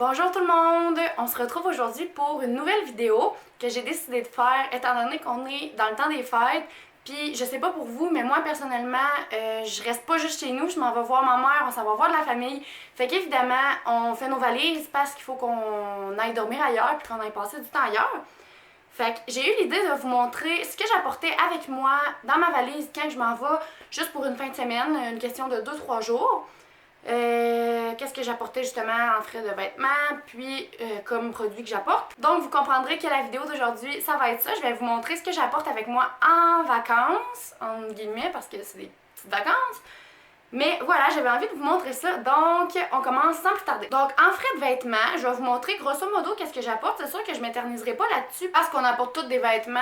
Bonjour tout le monde! On se retrouve aujourd'hui pour une nouvelle vidéo que j'ai décidé de faire étant donné qu'on est dans le temps des fêtes. Puis je sais pas pour vous, mais moi personnellement, je reste pas juste chez nous, je m'en vais voir ma mère, on s'en va voir de la famille. Fait qu'évidemment, on fait nos valises parce qu'il faut qu'on aille dormir ailleurs puis qu'on aille passer du temps ailleurs. Fait que j'ai eu l'idée de vous montrer ce que j'apportais avec moi dans ma valise quand je m'en vais juste pour une fin de semaine, une question de 2-3 jours. Qu'est-ce que j'apportais justement en frais de vêtements, puis comme produit que j'apporte. Donc vous comprendrez que la vidéo d'aujourd'hui, ça va être ça. Je vais vous montrer ce que j'apporte avec moi en vacances, en guillemets, parce que c'est des petites vacances. Mais voilà, j'avais envie de vous montrer ça, donc on commence sans plus tarder. Donc en frais de vêtements, je vais vous montrer grosso modo qu'est-ce que j'apporte. C'est sûr que je m'éterniserai pas là-dessus parce qu'on apporte tous des vêtements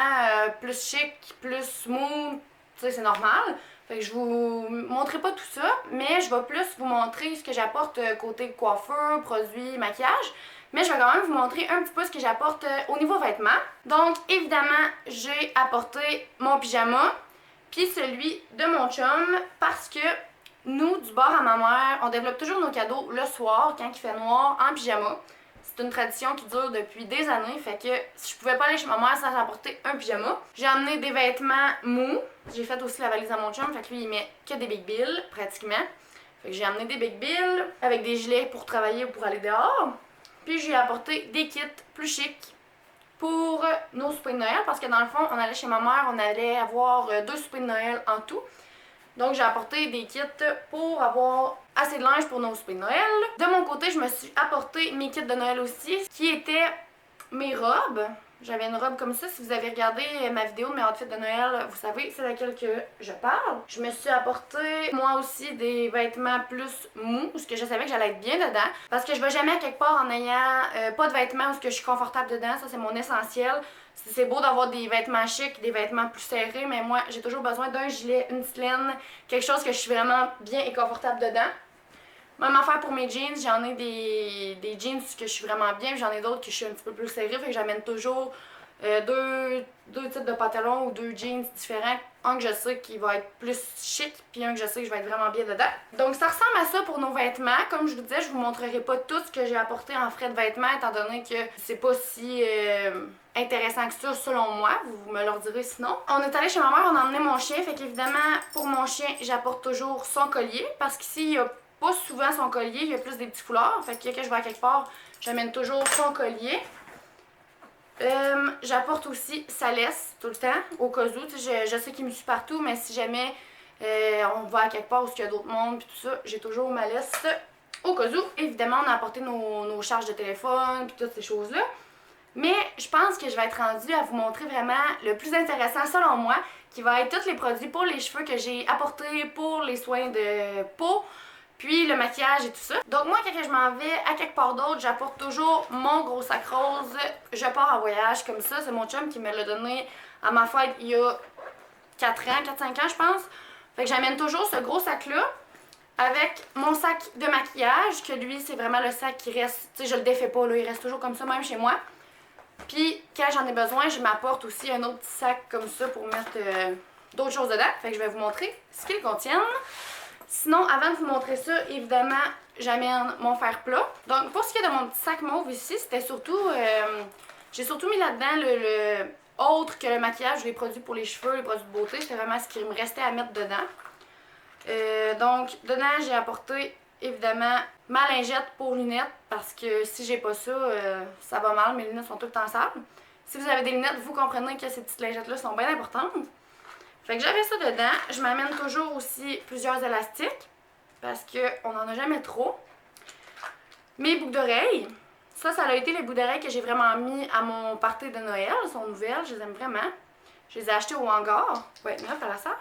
plus chic, plus smooth, tu sais, c'est normal. Fait que je vous montrerai pas tout ça, mais je vais plus vous montrer ce que j'apporte côté coiffeur, produits, maquillage. Mais je vais quand même vous montrer un petit peu ce que j'apporte au niveau vêtements. Donc évidemment, j'ai apporté mon pyjama, puis celui de mon chum, parce que nous, du bord à ma mère, on développe toujours nos cadeaux le soir, quand il fait noir, en pyjama. C'est une tradition qui dure depuis des années, fait que si je pouvais pas aller chez ma mère sans apporter un pyjama. J'ai amené des vêtements mous. J'ai fait aussi la valise à mon chum, fait que lui, il met que des Big Bill, pratiquement. Fait que j'ai amené des Big Bill avec des gilets pour travailler ou pour aller dehors. Puis j'ai apporté des kits plus chics pour nos soupers de Noël, parce que dans le fond, on allait chez ma mère, on allait avoir 2 soupers de Noël en tout. Donc j'ai apporté des kits pour avoir assez de linge pour nos soupers de Noël. De mon côté, je me suis apporté mes kits de Noël aussi, qui étaient mes robes. J'avais une robe comme ça. Si vous avez regardé ma vidéo de mes outfits de Noël, vous savez c'est laquelle que je parle. Je me suis apporté moi aussi des vêtements plus mous, parce que je savais que j'allais être bien dedans. Parce que je vais jamais à quelque part en ayant pas de vêtements parce que je suis confortable dedans. Ça, c'est mon essentiel. C'est beau d'avoir des vêtements chics, des vêtements plus serrés, mais moi, j'ai toujours besoin d'un gilet, une petite laine, quelque chose que je suis vraiment bien et confortable dedans. Même affaire pour mes jeans, j'en ai des jeans que je suis vraiment bien, j'en ai d'autres que je suis un petit peu plus serrée, fait que j'amène toujours deux types de pantalons ou 2 jeans différents. Un que je sais qui va être plus chic, puis un que je sais que je vais être vraiment bien dedans. Donc ça ressemble à ça pour nos vêtements. Comme je vous disais, je vous montrerai pas tout ce que j'ai apporté en frais de vêtements, étant donné que c'est pas si intéressant que ça selon moi. Vous me le direz sinon. On est allé chez ma mère, on a emmené mon chien, fait qu'évidemment pour mon chien, j'apporte toujours son collier, parce qu'ici il y a pas souvent son collier, il y a plus des petits foulards, fait que je vais à quelque part, j'amène toujours son collier. J'apporte aussi sa laisse tout le temps, au cas où. Je sais qu'il me suit partout, mais si jamais on va à quelque part où il y a d'autres mondes, puis tout ça, j'ai toujours ma laisse au cas où. Évidemment, on a apporté nos charges de téléphone, puis toutes ces choses-là. Mais je pense que je vais être rendue à vous montrer vraiment le plus intéressant selon moi, qui va être tous les produits pour les cheveux que j'ai apportés pour les soins de peau, puis le maquillage et tout ça. Donc moi, quand je m'en vais à quelque part d'autre, j'apporte toujours mon gros sac rose. Je pars en voyage comme ça. C'est mon chum qui me l'a donné à ma fête il y a 4 ans, 4-5 ans je pense. Fait que j'amène toujours ce gros sac-là avec mon sac de maquillage, que lui, c'est vraiment le sac qui reste, tu sais, je le défais pas, là, il reste toujours comme ça même chez moi. Puis quand j'en ai besoin, je m'apporte aussi un autre petit sac comme ça pour mettre d'autres choses dedans. Fait que je vais vous montrer ce qu'ils contiennent. Sinon, avant de vous montrer ça, évidemment, j'amène mon fer plat. Donc, pour ce qui est de mon petit sac mauve ici, c'était surtout... j'ai surtout mis là-dedans le autre que le maquillage, les produits pour les cheveux, les produits de beauté. C'était vraiment ce qui me restait à mettre dedans. Donc, dedans, j'ai apporté, évidemment, ma lingette pour lunettes. Parce que si j'ai pas ça, ça va mal. Mes lunettes sont tout le temps sales. Si vous avez des lunettes, vous comprenez que ces petites lingettes-là sont bien importantes. Fait que j'avais ça dedans. Je m'amène toujours aussi plusieurs élastiques parce qu'on n'en a jamais trop. Mes boucles d'oreilles. Ça a été les boucles d'oreilles que j'ai vraiment mis à mon party de Noël. Elles sont nouvelles, je les aime vraiment. Je les ai achetées au hangar. Ouais, neuf à la sœur.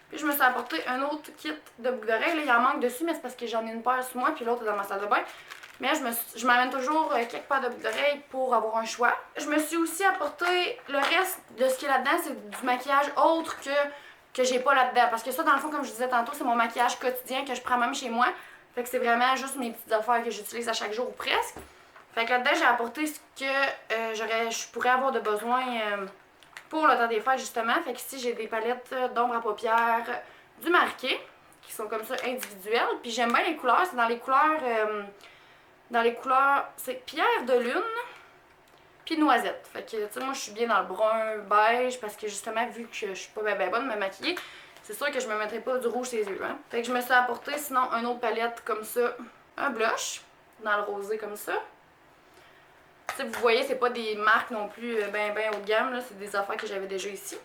Puis je me suis apporté un autre kit de boucles d'oreilles. Là, il en manque dessus, mais c'est parce que j'en ai une paire sur moi puis l'autre est dans ma salle de bain. Mais je m'amène toujours quelques paires de boucles d'oreilles pour avoir un choix. Je me suis aussi apporté le reste de ce qui est là-dedans, c'est du maquillage autre que j'ai pas là-dedans. Parce que ça, dans le fond, comme je disais tantôt, c'est mon maquillage quotidien que je prends même chez moi. Fait que c'est vraiment juste mes petites affaires que j'utilise à chaque jour ou presque. Fait que là-dedans, j'ai apporté ce que je pourrais avoir de besoin pour le temps des fêtes, justement. Fait que ici, j'ai des palettes d'ombre à paupières du Marqué, qui sont comme ça individuelles. Puis j'aime bien les couleurs, c'est dans les couleurs... dans les couleurs, c'est Pierre de Lune puis Noisette. Fait que, tu sais, moi, je suis bien dans le brun beige parce que, justement, vu que je suis pas ben bonne de me maquiller, c'est sûr que je me mettrai pas du rouge sur les yeux, hein. Fait que je me suis apporté, sinon, une autre palette comme ça, un blush, dans le rosé comme ça. Tu sais, vous voyez, c'est pas des marques non plus ben haut de gamme, là, c'est des affaires que j'avais déjà ici.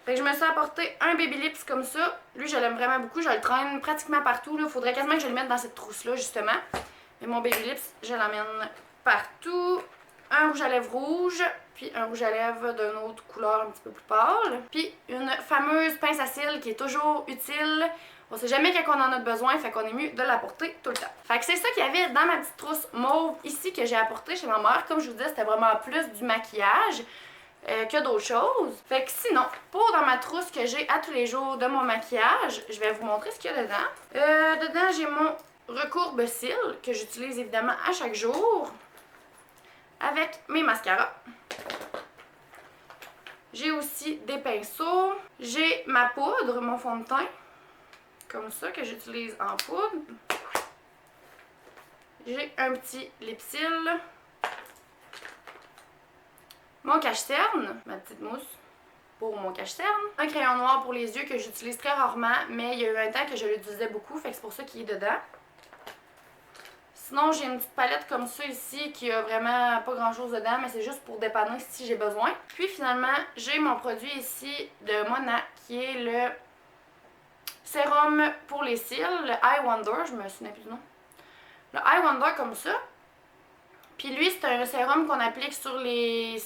Fait que je me suis apporté un Baby Lips comme ça. Lui, je l'aime vraiment beaucoup. Je le traîne pratiquement partout. Il faudrait quasiment que je le mette dans cette trousse-là, justement. Mais mon Baby Lips, je l'amène partout. Un rouge à lèvres rouge, puis un rouge à lèvres d'une autre couleur un petit peu plus pâle. Puis une fameuse pince à cils qui est toujours utile. On sait jamais quand on en a besoin, fait qu'on est mieux de l'apporter tout le temps. Fait que c'est ça qu'il y avait dans ma petite trousse mauve ici que j'ai apporté chez ma mère. Comme je vous disais, c'était vraiment plus du maquillage que d'autres choses. Fait que sinon, pour dans ma trousse que j'ai à tous les jours de mon maquillage, je vais vous montrer ce qu'il y a dedans. Dedans, j'ai mon recourbe cils que j'utilise évidemment à chaque jour avec mes mascaras. J'ai aussi des pinceaux. J'ai ma poudre, mon fond de teint, comme ça, que j'utilise en poudre. J'ai un petit lip-cil. Mon cache-cerne, ma petite mousse pour mon cache-cerne. Un crayon noir pour les yeux que j'utilise très rarement, mais il y a eu un temps que je l'utilisais beaucoup, fait que c'est pour ça qu'il est dedans. Sinon, j'ai une petite palette comme ça ici qui a vraiment pas grand chose dedans, mais c'est juste pour dépanner si j'ai besoin. Puis finalement, j'ai mon produit ici de Mona qui est le sérum pour les cils, le Eye Wonder, je me souviens plus du nom. Le Eye Wonder comme ça. Puis lui, c'est un sérum qu'on applique sur les...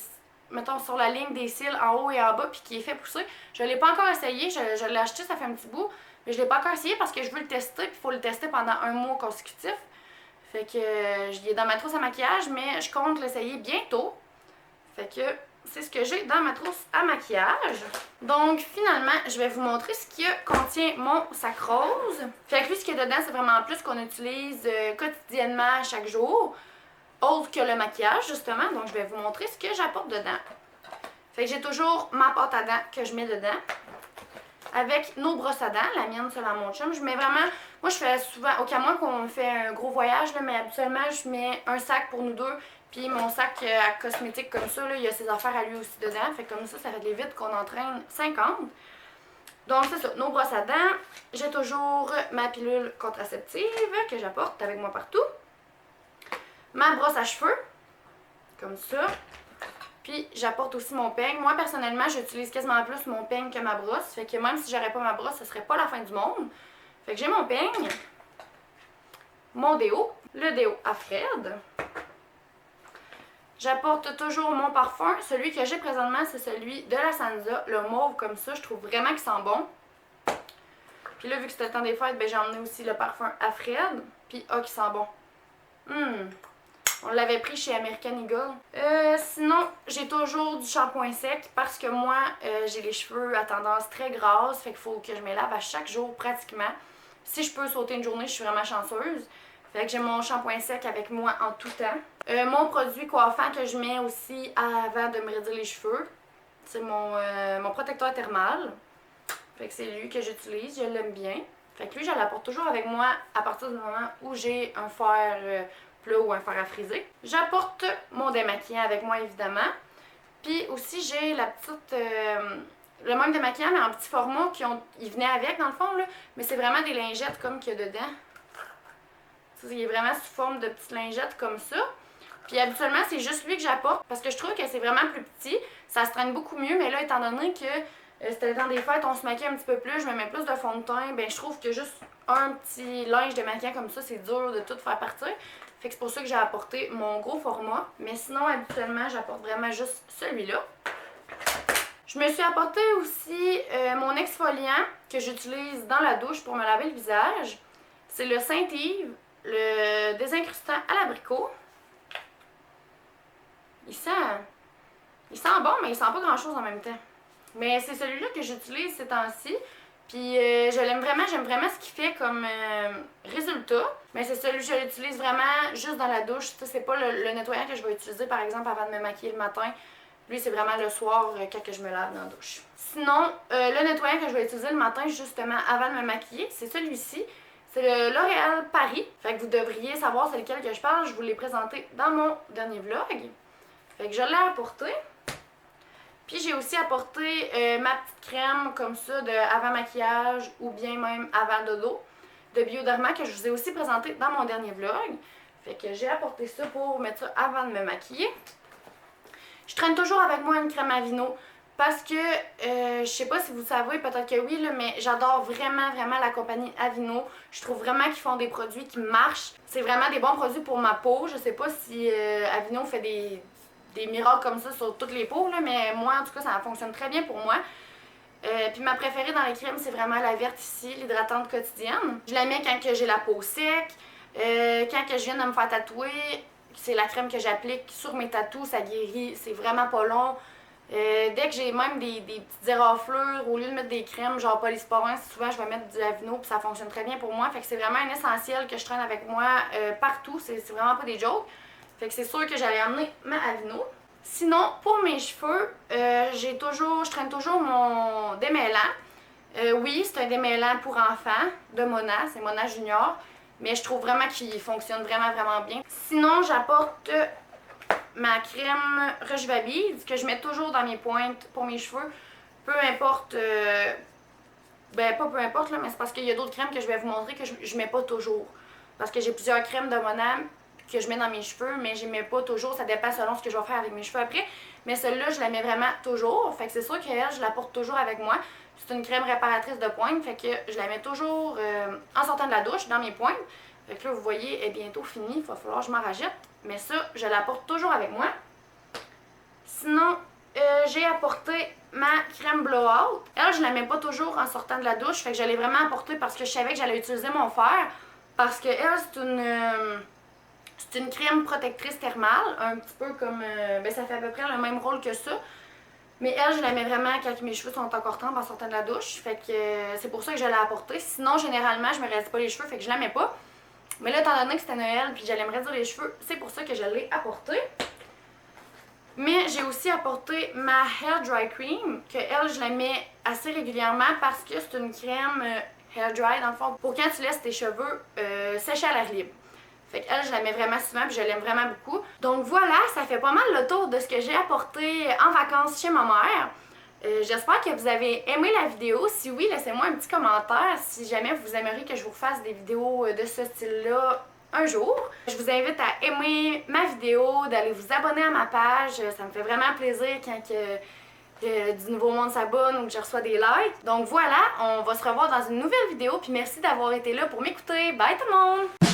mettons sur la ligne des cils en haut et en bas, puis qui est fait pousser. Je ne l'ai pas encore essayé, je l'ai acheté, ça fait un petit bout, mais je ne l'ai pas encore essayé parce que je veux le tester, puis il faut le tester pendant un mois consécutif. Fait que il est dans ma trousse à maquillage, mais je compte l'essayer bientôt. Fait que c'est ce que j'ai dans ma trousse à maquillage. Donc finalement, je vais vous montrer ce qui contient mon sac rose. Fait que lui, ce qu'il y a dedans, c'est vraiment plus qu'on utilise quotidiennement chaque jour. Autre que le maquillage, justement. Donc, je vais vous montrer ce que j'apporte dedans. Fait que j'ai toujours ma pâte à dents que je mets dedans. Avec nos brosses à dents. La mienne, c'est la mon chum. Je mets vraiment... Moi, je fais souvent... Au cas moins qu'on fait un gros voyage, là, mais habituellement, je mets un sac pour nous deux. Puis mon sac à cosmétiques comme ça, là, il y a ses affaires à lui aussi dedans. Fait que comme ça fait vite qu'on entraîne 50. Donc, c'est ça. Nos brosses à dents. J'ai toujours ma pilule contraceptive que j'apporte avec moi partout. Ma brosse à cheveux, comme ça. Puis j'apporte aussi mon peigne. Moi, personnellement, j'utilise quasiment plus mon peigne que ma brosse. Fait que même si j'aurais pas ma brosse, ce serait pas la fin du monde. Fait que j'ai mon peigne, mon déo, le déo à Fred. J'apporte toujours mon parfum. Celui que j'ai présentement, c'est celui de la Sansa, le mauve comme ça. Je trouve vraiment qu'il sent bon. Puis là, vu que c'était le temps des fêtes, ben, j'ai emmené aussi le parfum à Fred. Puis, qui sent bon. On l'avait pris chez American Eagle. Sinon, j'ai toujours du shampoing sec parce que moi, j'ai les cheveux à tendance très grasse. Fait qu'il faut que je me lave à chaque jour pratiquement. Si je peux sauter une journée, je suis vraiment chanceuse. Fait que j'ai mon shampoing sec avec moi en tout temps. Mon produit coiffant que je mets aussi avant de me raidir les cheveux, c'est mon protecteur thermal. Fait que c'est lui que j'utilise, je l'aime bien. Fait que lui, je l'apporte toujours avec moi à partir du moment où j'ai un fer plat ou un fer à friser. J'apporte mon démaquillant avec moi, évidemment. Puis aussi, j'ai la petite... le même démaquillant, mais en petit format, il venait avec, dans le fond, là. Mais c'est vraiment des lingettes comme qu'il y a dedans. Il est vraiment sous forme de petites lingettes comme ça. Puis habituellement, c'est juste lui que j'apporte parce que je trouve que c'est vraiment plus petit. Ça se traîne beaucoup mieux, mais là, étant donné que c'était le temps des fêtes, on se maquille un petit peu plus, je me mets plus de fond de teint, ben je trouve que juste un petit linge démaquillant comme ça, c'est dur de tout faire partir. Fait que c'est pour ça que j'ai apporté mon gros format. Mais sinon, habituellement, j'apporte vraiment juste celui-là. Je me suis apporté aussi mon exfoliant que j'utilise dans la douche pour me laver le visage. C'est le Saint-Yves, le désincrustant à l'abricot. Il sent bon, mais il sent pas grand-chose en même temps. Mais c'est celui-là que j'utilise ces temps-ci. Puis j'aime vraiment ce qu'il fait comme résultat. Mais c'est celui que je l'utilise vraiment juste dans la douche. C'est pas le nettoyant que je vais utiliser par exemple avant de me maquiller le matin. Lui, c'est vraiment le soir quand je me lave dans la douche. Sinon, le nettoyant que je vais utiliser le matin justement avant de me maquiller, c'est celui-ci. C'est le L'Oréal Paris. Fait que vous devriez savoir c'est lequel que je parle. Je vous l'ai présenté dans mon dernier vlog. Fait que je l'ai apporté. Puis j'ai aussi apporté ma petite crème comme ça de avant maquillage ou bien même avant dodo de Bioderma que je vous ai aussi présenté dans mon dernier vlog. Fait que j'ai apporté ça pour mettre ça avant de me maquiller. Je traîne toujours avec moi une crème Aveeno parce que, je sais pas si vous savez, peut-être que oui, là, mais j'adore vraiment la compagnie Aveeno. Je trouve vraiment qu'ils font des produits qui marchent. C'est vraiment des bons produits pour ma peau. Je sais pas si Aveeno fait des miracles comme ça sur toutes les peaux, là, mais moi, en tout cas, ça fonctionne très bien pour moi. Puis ma préférée dans les crèmes, c'est vraiment la verte ici, l'hydratante quotidienne. Je la mets quand j'ai la peau sec, quand je viens de me faire tatouer. C'est la crème que j'applique sur mes tatous, ça guérit, c'est vraiment pas long. Dès que j'ai même des petites éraflures, au lieu de mettre des crèmes genre polysporin, souvent je vais mettre du Aveeno puis ça fonctionne très bien pour moi. Fait que c'est vraiment un essentiel que je traîne avec moi partout, c'est vraiment pas des jokes. Fait que c'est sûr que j'allais emmener ma Aveeno. Sinon, pour mes cheveux, je traîne toujours mon démêlant. Oui, c'est un démêlant pour enfants de Mona, c'est Mona Junior. Mais je trouve vraiment qu'il fonctionne vraiment bien. Sinon, j'apporte ma crème Rejuvabilise que je mets toujours dans mes pointes pour mes cheveux. Peu importe, ben pas peu importe, là, mais c'est parce qu'il y a d'autres crèmes que je vais vous montrer que je mets pas toujours. Parce que j'ai plusieurs crèmes de Mona que je mets dans mes cheveux, mais je les mets pas toujours. Ça dépend selon ce que je vais faire avec mes cheveux après. Mais celle-là, je la mets vraiment toujours. Fait que c'est sûr qu'elle, je la porte toujours avec moi. C'est une crème réparatrice de pointe, fait que je la mets toujours en sortant de la douche dans mes pointes. Fait que là, vous voyez, elle est bientôt finie, il va falloir que je m'en rajoute. Mais ça, je la porte toujours avec moi. Sinon, j'ai apporté ma crème blowout. Elle, je la mets pas toujours en sortant de la douche, fait que je l'ai vraiment apportée parce que je savais que j'allais utiliser mon fer. Parce que elle, c'est une crème protectrice thermale, un petit peu comme, ben ça fait à peu près le même rôle que ça. Mais elle, je la mets vraiment quand mes cheveux sont encore tendres en sortant de la douche. Fait que c'est pour ça que je l'ai apportée. Sinon, généralement, je me rase pas les cheveux, fait que je la mets pas. Mais là, étant donné que c'était Noël puis j'allais me raser les cheveux, c'est pour ça que je l'ai apportée. Mais j'ai aussi apporté ma Hair Dry Cream, que elle, je la mets assez régulièrement parce que c'est une crème Hair Dry, dans le fond, pour quand tu laisses tes cheveux sécher à l'air libre. Fait qu'elle, je la mets vraiment souvent puis je l'aime vraiment beaucoup. Donc voilà, ça fait pas mal le tour de ce que j'ai apporté en vacances chez ma mère. J'espère que vous avez aimé la vidéo. Si oui, laissez-moi un petit commentaire si jamais vous aimeriez que je vous fasse des vidéos de ce style-là un jour. Je vous invite à aimer ma vidéo, d'aller vous abonner à ma page. Ça me fait vraiment plaisir quand du nouveau monde s'abonne ou que je reçois des likes. Donc voilà, on va se revoir dans une nouvelle vidéo. Puis merci d'avoir été là pour m'écouter. Bye tout le monde!